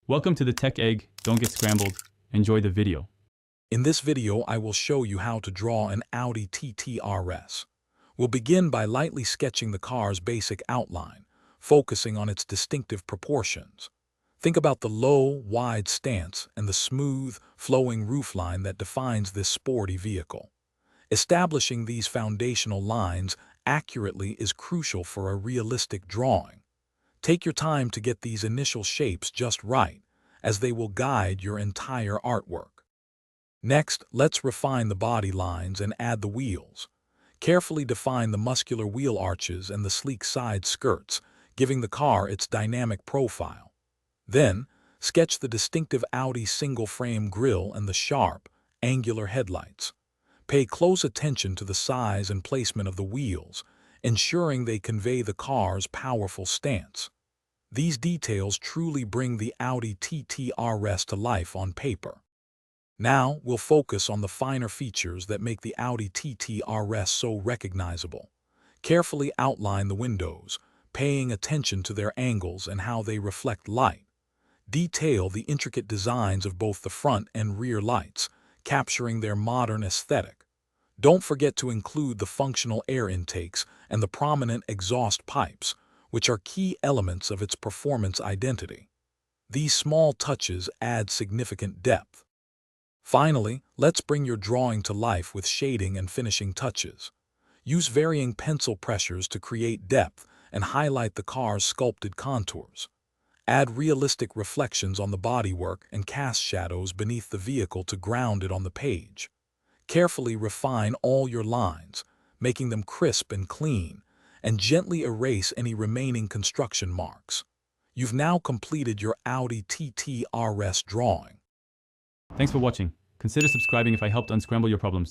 Welcome to the Tech Egg. Don't get scrambled. Enjoy the video. In this video, I will show you how to draw an Audi TT RS. We'll begin by lightly sketching the car's basic outline, focusing on its distinctive proportions. Think about the low, wide stance and the smooth, flowing roofline that defines this sporty vehicle. Establishing these foundational lines accurately is crucial for a realistic drawing. Take your time to get these initial shapes just right, as they will guide your entire artwork. Next, let's refine the body lines and add the wheels. Carefully define the muscular wheel arches and the sleek side skirts, giving the car its dynamic profile. Then, sketch the distinctive Audi single-frame grille and the sharp, angular headlights. Pay close attention to the size and placement of the wheels, ensuring they convey the car's powerful stance. These details truly bring the Audi TT RS to life on paper. Now, we'll focus on the finer features that make the Audi TT RS so recognizable. Carefully outline the windows, paying attention to their angles and how they reflect light. Detail the intricate designs of both the front and rear lights, capturing their modern aesthetic. Don't forget to include the functional air intakes and the prominent exhaust pipes, which are key elements of its performance identity. These small touches add significant depth. Finally, let's bring your drawing to life with shading and finishing touches. Use varying pencil pressures to create depth and highlight the car's sculpted contours. Add realistic reflections on the bodywork and cast shadows beneath the vehicle to ground it on the page. Carefully refine all your lines, making them crisp and clean, and gently erase any remaining construction marks. You've now completed your Audi TT RS drawing. Thanks for watching. Consider subscribing if I helped unscramble your problems.